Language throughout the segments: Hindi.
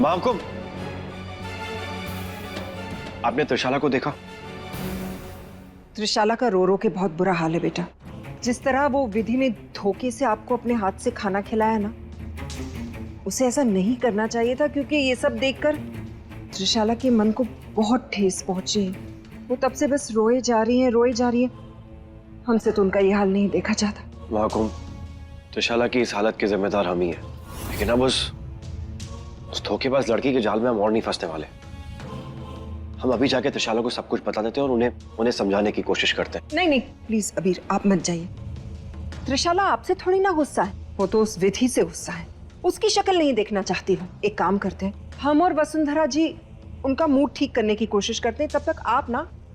महकुम, आपने त्रिशाला को देखा? त्रिशाला का रो रो के बहुत बुरा हाल है बेटा। जिस तरह वो विधि ने धोखे से आपको अपने हाथ से खाना खिलाया ना, उसे ऐसा नहीं करना चाहिए था, क्योंकि ये सब देखकर त्रिशाला के मन को बहुत ठेस पहुंची है। वो तब से बस रोए जा रही है, रोए जा रही है। हमसे तो उनका ये हाल नहीं देखा जाता। महकुम, त्रिशाला की इस हालत के जिम्मेदार हम ही हैं, लेकिन अब उस धोखेबाज लड़की के जाल में हम और नहीं फंसने वाले। हम अभी जाके त्रिशाला को सब कुछ बता देते हैं और उन्हें समझाने की कोशिश करते हैं। नहीं नहीं, प्लीज अबीर, आप मत जाइए। त्रिशाला आपसे थोड़ी ना गुस्सा है, वो तो उस विधि से गुस्सा है। उसकी शक्ल नहीं देखना चाहती वो। एक काम करते हैं, हम और वसुंधरा जी उनका मूड ठीक करने की कोशिश करते हैं। तब तक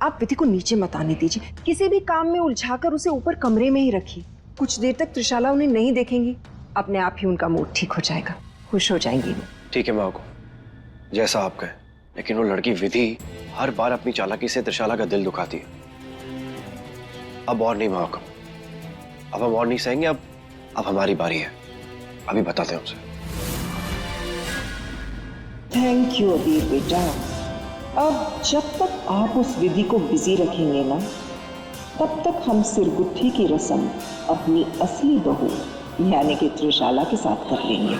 आप विधि को नीचे मत आने दीजिए। किसी भी काम में उलझाकर उसे ऊपर कमरे में ही रखिए। कुछ देर तक त्रिशाला उन्हें नहीं देखेंगी, अपने आप ही उनका मूड ठीक हो जाएगा, खुश हो जाएंगी वो। ठीक है महकुम, जैसा आप कहें, लेकिन वो लड़की विधि हर बार अपनी चालाकी से त्रिशाला का दिल दुखाती है। अब और नहीं महकुम, अब हम और नहीं सहेंगे। अब हमारी बारी है। अभी बताते हैं उसे। थैंक यू अबीर बेटा। अब जब तक आप उस विधि को बिजी रखेंगे ना, तब तक हम सिरगुट्ठी की रस्म अपनी असली बहू यानी कि त्रिशाला के साथ कर लेंगे।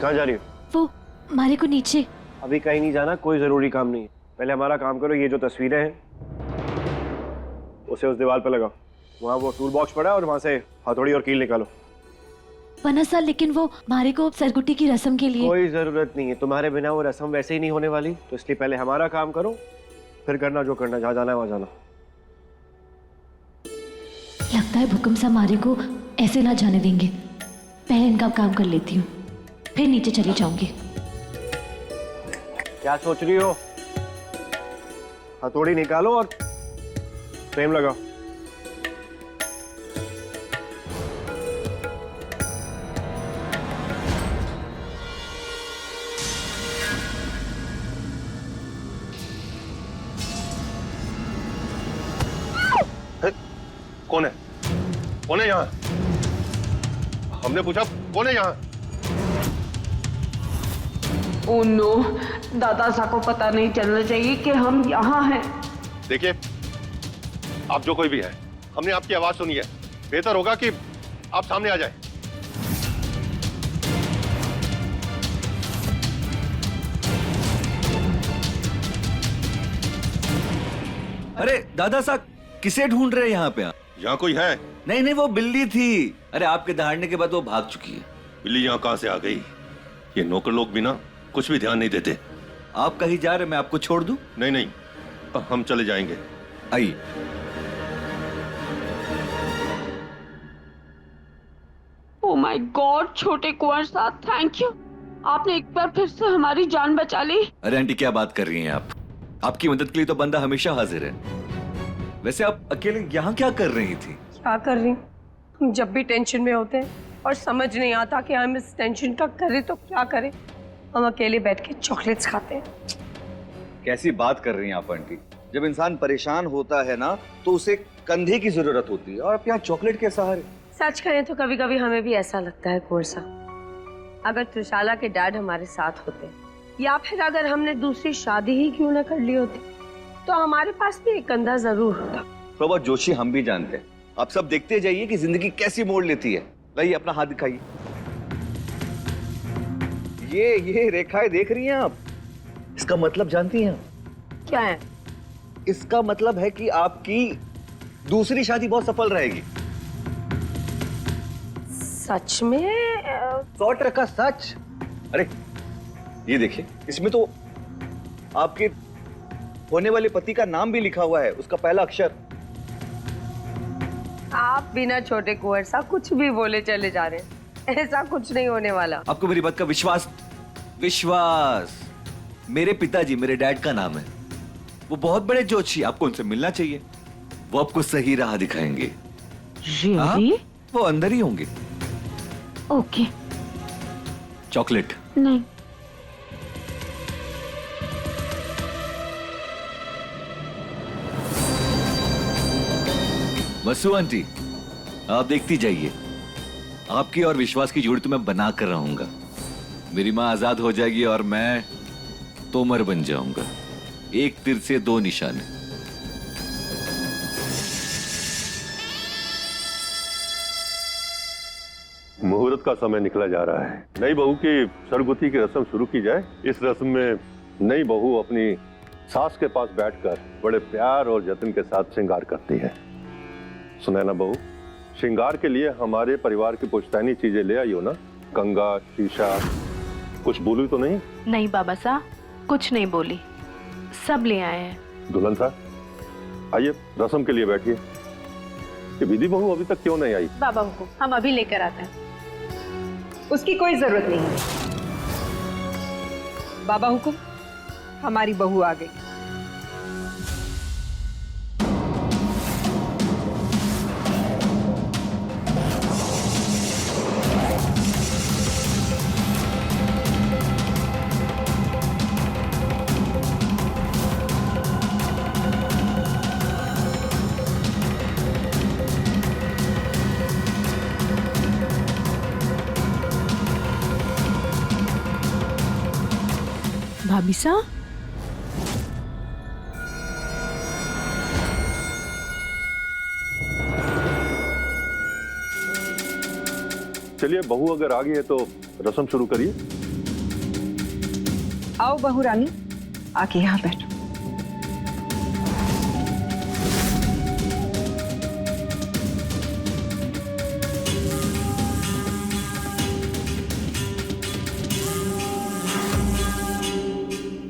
कहाँ जा रही हो? वो मारे को नीचे। अभी कहीं नहीं जाना, कोई जरूरी काम नहीं है। पहले हमारा काम करो। ये जो तस्वीरें हैं उसे उस दीवार पे लगाओ। वहाँ वो टूल बॉक्स पड़ा है और वहाँ से हथौड़ी और कील निकालो। पन्ना सर, लेकिन वो मारे को सरगुट्टी की रस्म के लिए। कोई जरूरत नहीं है, तुम्हारे बिना वो रस्म वैसे ही नहीं होने वाली। तो इसलिए पहले हमारा काम करो, फिर करना जो करना, जहाँ जाना है वहाँ जाना। लगता है भूकंप सा मारे को ऐसे ना जाने देंगे। पहले इनका काम कर लेती हूँ, फिर नीचे चली जाऊंगी। क्या सोच रही हो? हथौड़ी निकालो और फ्रेम लगाओ। कौन है? कौन है यहाँ? हमने पूछा कौन है यहाँ? ओह नो, दादा सा को पता नहीं चलना चाहिए कि हम यहाँ हैं। देखिए, आप जो कोई भी है, हमने आपकी आवाज सुनी है। बेहतर होगा कि आप सामने आ जाएं। अरे दादा साहब, किसे ढूंढ रहे हैं यहाँ पे? यहाँ कोई है? नहीं नहीं, वो बिल्ली थी। अरे आपके दहाड़ने के बाद वो भाग चुकी है। बिल्ली यहाँ कहाँ से आ गई? ये नौकर लोग भी ना कुछ भी ध्यान नहीं देते। आप कहीं जा रहे, मैं आपको छोड़ दूं? नहीं नहीं, हम चले जाएंगे। आइए। ओह माय गॉड, छोटे कुंवर साहब, थैंक यू। आपने एक बार फिर से हमारी जान बचा ली। अरे आंटी, क्या बात कर रही हैं आप? आपकी मदद के लिए तो बंदा हमेशा हाजिर है। वैसे आप अकेले यहाँ क्या कर रही थी? क्या कर रही? हम जब भी टेंशन में होते हैं और समझ नहीं आता कि हम इस टेंशन का करें तो क्या करें, हम अकेले बैठ के चॉकलेट्स खाते हैं। कैसी बात कर रही हैं आप आंटी? जब इंसान परेशान होता है ना, तो उसे कंधे की जरूरत होती है, और आप यहाँ चॉकलेट के सहारे। सच कहें तो कभी कभी हमें भी ऐसा लगता है कुंवर साहब, अगर त्रिशाला के डैड हमारे साथ होते, या फिर अगर हमने दूसरी शादी ही क्यों ना कर ली होती, तो हमारे पास भी एक कंधा जरूर होता। प्रभा जोशी, हम भी जानते हैं। आप सब देखते जाइए कि जिंदगी कैसी मोड़ लेती है। लाइए अपना हाथ दिखाइए। ये रेखाएं देख रही हैं आप? इसका मतलब जानती हैं? क्या है? इसका मतलब है कि आपकी दूसरी शादी बहुत सफल रहेगी। सच में? 100% का सच। अरे ये देखिए, इसमें तो आपके होने वाले पति का नाम भी लिखा हुआ है, उसका पहला अक्षर। आप बिना छोटे कुंवर साहब कुछ भी बोले चले जा रहे हैं। ऐसा कुछ नहीं होने वाला। आपको मेरी बात का विश्वास? मेरे पिताजी, मेरे डैड का नाम है। वो बहुत बड़े जोशी, आपको उनसे मिलना चाहिए। वो आपको सही राह दिखाएंगे। Really? वो अंदर ही होंगे। ओके। चॉकलेट? नहीं। वसु आंटी, आप देखती जाइए। आपकी और विश्वास की जोड़ी तो मैं बना कर रहूंगा। मेरी माँ आजाद हो जाएगी और मैं तोमर बन जाऊंगा। एक तीर से दो निशाने। मुहूर्त का समय निकला जा रहा है। नई बहू की सरगुती की रस्म शुरू की जाए। इस रस्म में नई बहू अपनी सास के पास बैठकर बड़े प्यार और जतन के साथ श्रृंगार करती है। सुनैना बहू, श्रृंगार के लिए हमारे परिवार की पुश्तैनी चीजें ले आई हो ना? कंगा, शीशा, कुछ बोली तो नहीं? नहीं बाबा साहब, कुछ नहीं बोली, सब ले आए हैं। दुल्हन साहब आइए, रस्म के लिए बैठिए। ये विधि बहू अभी तक क्यों नहीं आई? बाबा हुकुम, हम अभी लेकर आते हैं। उसकी कोई जरूरत नहीं है। बाबा हुकुम, हमारी बहू आ गई। भाभी साहब, चलिए, बहू अगर आ गई है तो रस्म शुरू करिए। आओ बहू रानी, आके यहाँ बैठो।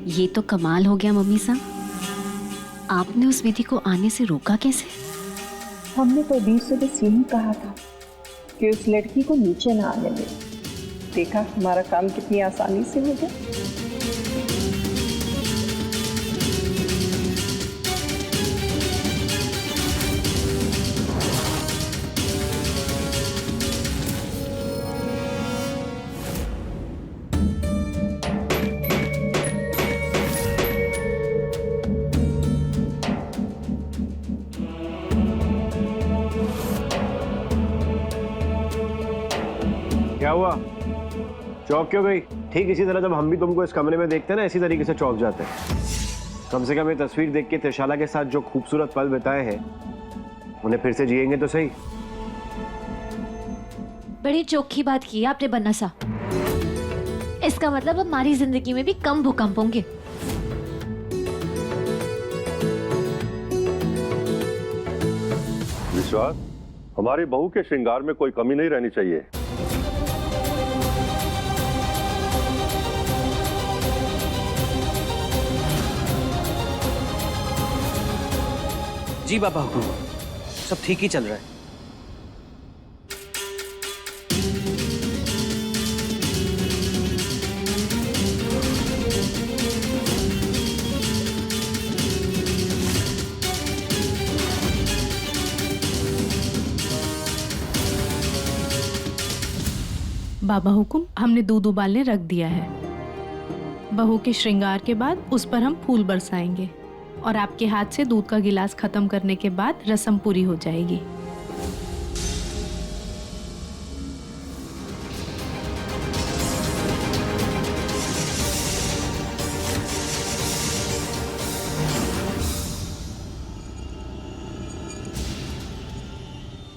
ये तो कमाल हो गया मम्मी साहब। आपने उस विधि को आने से रोका कैसे? हमने तो बीर से बस यही कहा था कि उस लड़की को नीचे ना आने दे। देखा हमारा काम कितनी आसानी से हो गया। क्या हुआ? चौंक क्यों गई? ठीक इसी तरह जब हम भी तुमको इस कमरे में देखते हैं ना, इसी तरीके से चौंक जाते हैं। कम से कम ये तस्वीर देख के त्रिशाला के साथ जो खूबसूरत पल बिताए हैं उन्हें फिर से जिएंगे तो सही। बड़ी चोखी बात की आपने बन्ना साहब। इसका मतलब अब हमारी जिंदगी में भी कम भूकंप होंगे। विश्वास, हमारी बहू के श्रृंगार में कोई कमी नहीं रहनी चाहिए। जी बाबा हुकुम, सब ठीक ही चल रहा है। बाबा हुकुम, हमने दूध उबालने रख दिया है। बहू के श्रृंगार के बाद उस पर हम फूल बरसाएंगे और आपके हाथ से दूध का गिलास खत्म करने के बाद रस्म पूरी हो जाएगी।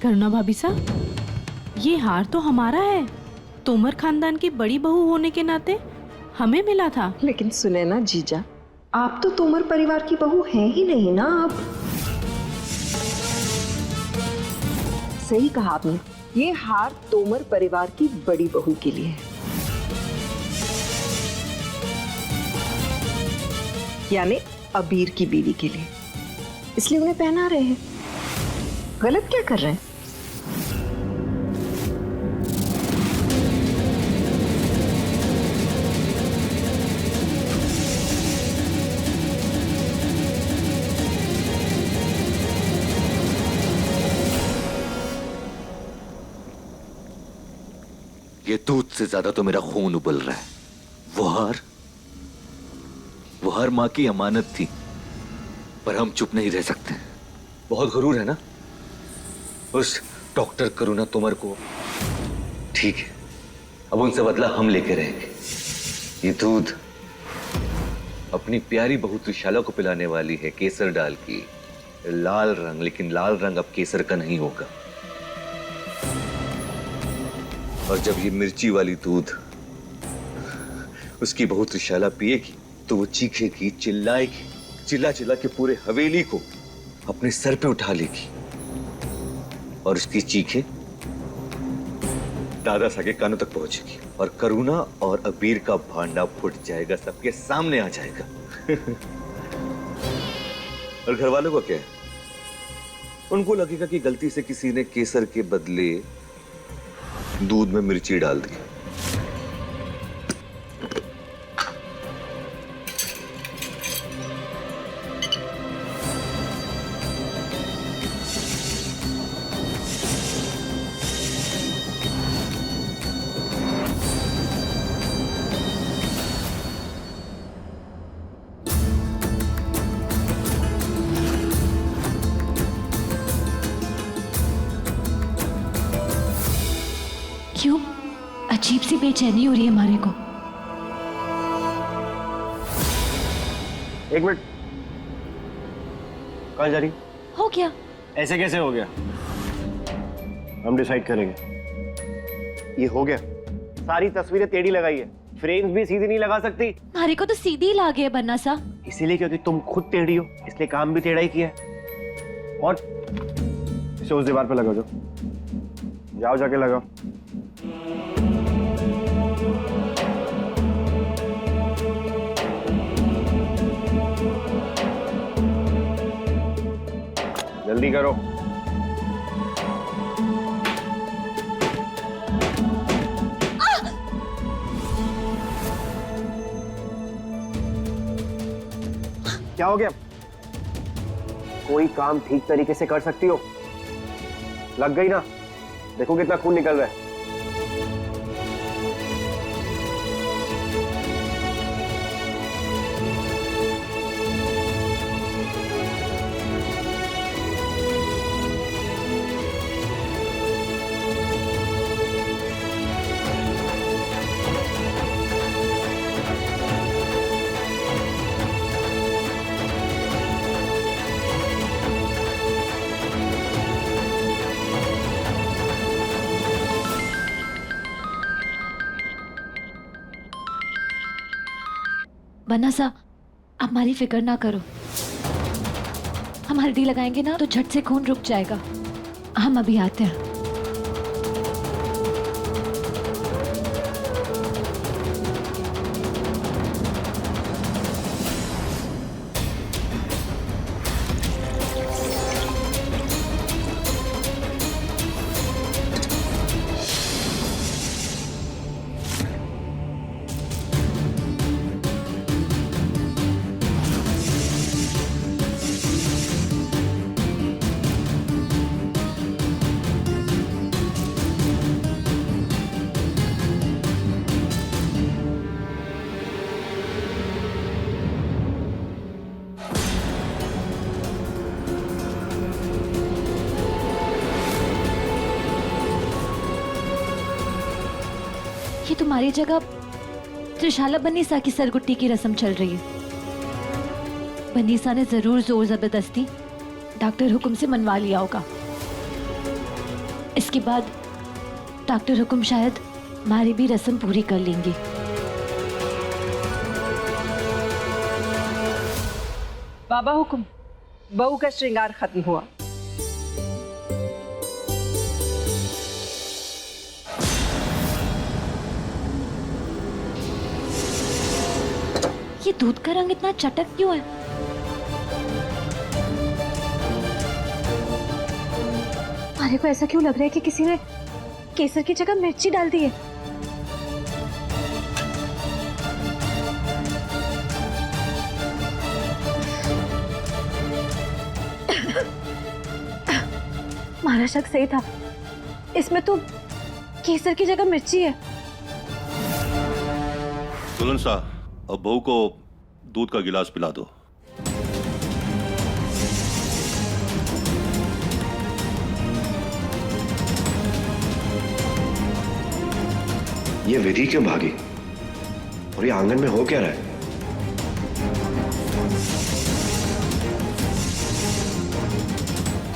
करुणा भाभी साहब, ये हार तो हमारा है। तोमर खानदान की बड़ी बहू होने के नाते हमें मिला था। लेकिन सुनैना जीजा, आप तो तोमर परिवार की बहू हैं ही नहीं ना। आप सही कहा आपने, ये हार तोमर परिवार की बड़ी बहू के लिए है, यानी अबीर की बीवी के लिए, इसलिए उन्हें पहना रहे हैं। गलत क्या कर रहे हैं? ये दूध से ज्यादा तो मेरा खून उबल रहा है। वो हार मां की अमानत थी, पर हम चुप नहीं रह सकते। बहुत गुरूर है ना उस डॉक्टर करुणा तोमर को ठीक है, अब उनसे बदला हम लेके रहेंगे। ये दूध अपनी प्यारी बहू त्रिशाला को पिलाने वाली है, केसर डाल की, लाल रंग, लेकिन लाल रंग अब केसर का नहीं होगा। और जब ये मिर्ची वाली दूध उसकी बहू त्रिशाला पिएगी तो वो चीखेगी, चिल्लाएगी, चिल्ला चिल्ला के पूरे हवेली को अपने सर पे उठा लेगी और उसकी चीखें दादा साहब के कानों तक पहुंचेगी और करुणा और अबीर का भांडा फूट जाएगा, सबके सामने आ जाएगा। और घर वालों को क्या है, उनको लगेगा कि गलती से किसी ने केसर के बदले दूध में मिर्ची डाल दी। क्यों अजीब सी बेचैनी हो रही है हमारे को। एक मिनट, कहाँ जा रही? हो गया? ऐसे कैसे हो गया? हम डिसाइड करेंगे। ये हो गया। सारी तस्वीरें टेढ़ी लगाई है, फ्रेम्स भी सीधी नहीं लगा सकती। हमारे को तो सीधी लागे है बन्ना सा। इसीलिए क्योंकि तुम खुद टेढ़ी हो, इसलिए काम भी टेढ़ा ही किया है। और इसे उस दीवार पे लगा दो, जाओ जाके लगाओ। जल्दी करो। क्या हो गया? कोई काम ठीक तरीके से कर सकती हो? लग गई ना? देखो कितना खून निकल रहा है। बन्ना सा, आप हमारी फिक्र ना करो। हम हल्दी लगाएंगे ना तो झट से खून रुक जाएगा। हम अभी आते हैं। ये तुम्हारी जगह त्रिशाला बनीसा की सरगुट्टी की रस्म चल रही है। बनीसा ने जरूर जोर जबरदस्ती डॉक्टर हुकुम से मनवा लिया होगा। इसके बाद डॉक्टर हुकुम शायद हमारी भी रस्म पूरी कर लेंगे। बाबा हुकुम, बहू का श्रृंगार खत्म हुआ। ये दूध का रंग इतना चटक क्यों है? हमारे को ऐसा क्यों लग रहा है कि किसी ने केसर की जगह मिर्ची डाल दी है? हमारा शक सही था, इसमें तो केसर की जगह मिर्ची है। दुल्हन साहब, अब बहू को दूध का गिलास पिला दो। ये विधि क्यों भागी और ये आंगन में हो क्या रहा है?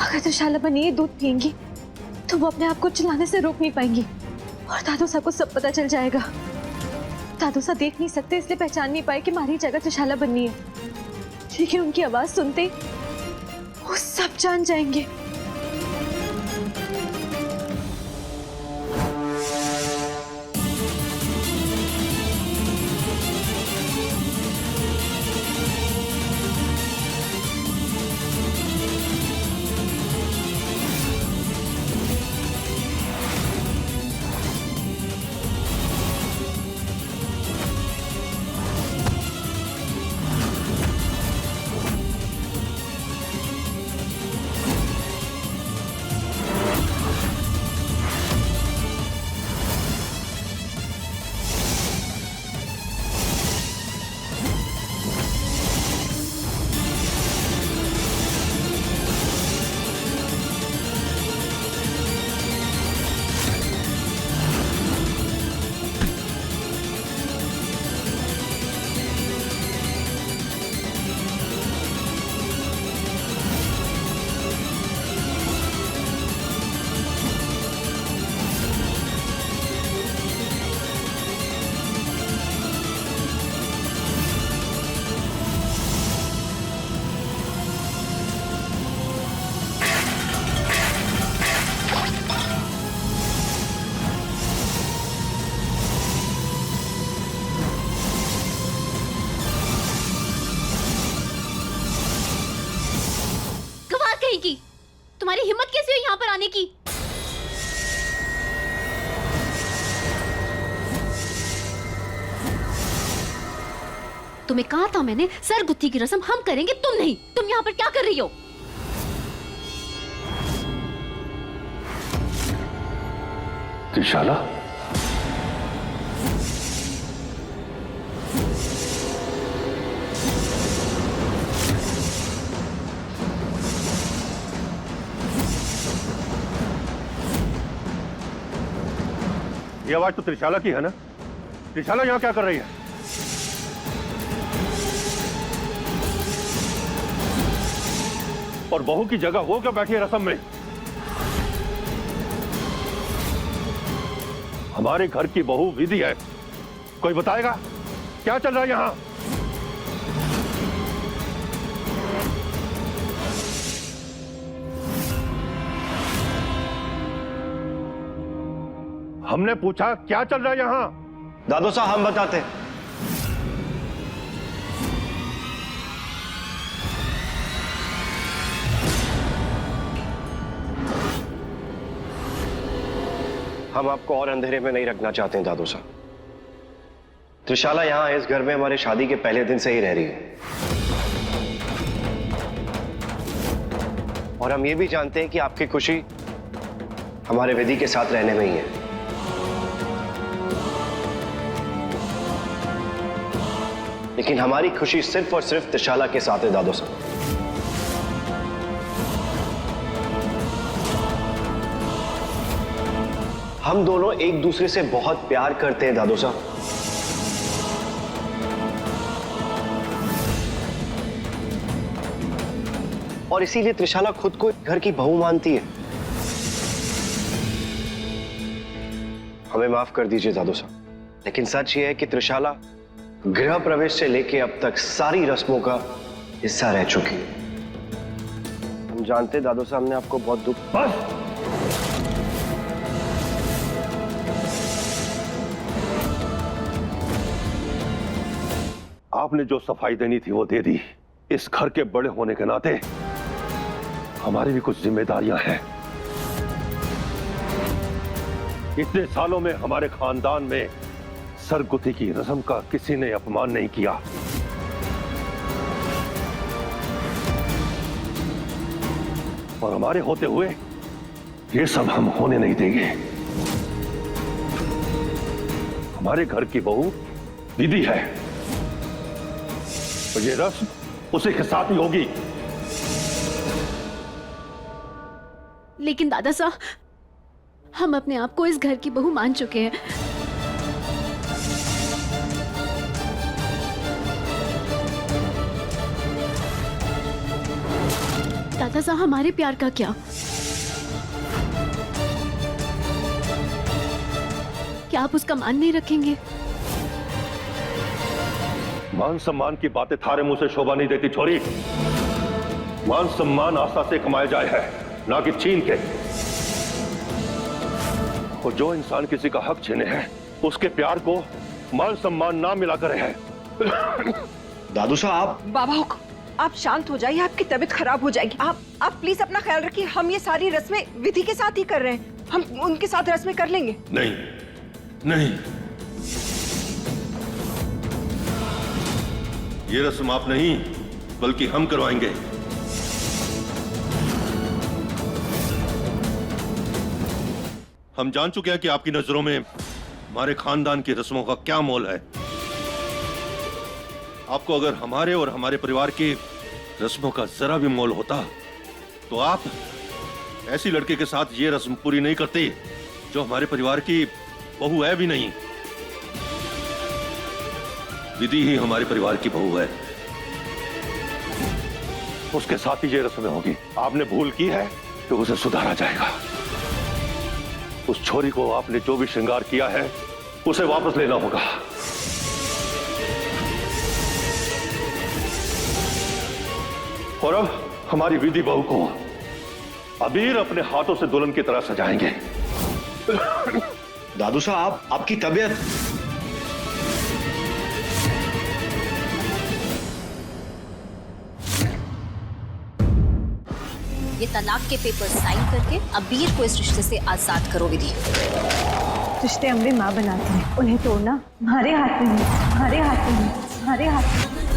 अगर त्रिशाला बनी ये दूध पिएंगी तो वो अपने आप को चिल्लाने से रोक नहीं पाएंगी और दादोसा को सब पता चल जाएगा। दादोसा देख नहीं सकते इसलिए पहचान नहीं पाए कि हमारी जगह त्रिशाला बननी है, लेकिन उनकी आवाज सुनते ही वो सब जान जाएंगे। की तुम्हारी हिम्मत कैसे हुई यहाँ पर आने की? तुम्हें कहा था मैंने, सरगुत्ती की रस्म हम करेंगे, तुम नहीं। तुम यहाँ पर क्या कर रही हो? त्रिशाला, ये आवाज तो त्रिशाला की है ना? त्रिशाला यहाँ क्या कर रही है? और बहू की जगह वो क्या बैठी है रस्म में? हमारे घर की बहू विधि है, कोई बताएगा क्या चल रहा है यहां? हमने पूछा क्या चल रहा है यहां? दादू साहब हम बताते हैं। हम आपको और अंधेरे में नहीं रखना चाहते हैं दादू साहब। त्रिशाला यहां इस घर में हमारे शादी के पहले दिन से ही रह रही है, और हम ये भी जानते हैं कि आपकी खुशी हमारे विधि के साथ रहने में ही है। लेकिन हमारी खुशी सिर्फ और सिर्फ त्रिशाला के साथ है दादू साहब। हम दोनों एक दूसरे से बहुत प्यार करते हैं दादू साहब। और इसीलिए त्रिशाला खुद को घर की बहू मानती है। हमें माफ कर दीजिए दादू साहब, लेकिन सच ये है कि त्रिशाला गृह प्रवेश से लेके अब तक सारी रस्मों का हिस्सा रह चुकी है। हम जानते हैं दादू साहब, हमने आपको बहुत दुख। बस आपने जो सफाई देनी थी वो दे दी। इस घर के बड़े होने के नाते हमारी भी कुछ जिम्मेदारियां हैं। इतने सालों में हमारे खानदान में सरगुत्ती की रस्म का किसी ने अपमान नहीं किया, और हमारे होते हुए ये सब हम होने नहीं देंगे। हमारे घर की बहू विधि है, तो ये रस्म उसी के साथ ही होगी। लेकिन दादा साहब, हम अपने आप को इस घर की बहू मान चुके हैं। दादा साहब हमारे प्यार का क्या? क्या आप उसका मान नहीं रखेंगे? मान सम्मान की बातें थारे मुंह से शोभा नहीं देती छोरी। मान सम्मान आशा से कमाया जाए है, ना कि छीन के। और जो इंसान किसी का हक छीने हैं, उसके प्यार को मान सम्मान ना मिला करे है। दादू साहब बाबा हुक्म, आप शांत हो जाइए, आपकी तबीयत खराब हो जाएगी। आप प्लीज अपना ख्याल रखिए। हम ये सारी रस्में विधि के साथ ही कर रहे हैं, हम उनके साथ रस्में कर लेंगे। नहीं नहीं, ये रस्म आप नहीं बल्कि हम करवाएंगे। हम जान चुके हैं कि आपकी नजरों में हमारे खानदान की रस्मों का क्या मोल है। आपको अगर हमारे और हमारे परिवार की रस्मों का जरा भी मोल होता तो आप ऐसी लड़के के साथ ये रस्म पूरी नहीं करते जो हमारे परिवार की बहू है भी नहीं। विधि ही हमारे परिवार की बहू है, उसके साथ ही ये रस्में होगी। आपने भूल की है तो उसे सुधारा जाएगा। उस छोरी को आपने जो भी श्रृंगार किया है उसे वापस लेना होगा। और अब हमारी विधि बहू को अबीर अपने हाथों से दुल्हन की तरह सजाएंगे। दादू साहब आपकी तबीयत। ये तलाक के पेपर साइन करके अबीर को इस रिश्ते से आजाद करो विधि। रिश्ते हमने माँ बनाती है, उन्हें तोड़ना हमारे हाथ में नहीं, हमारे हाथ में नहीं, हमारे हाथ में।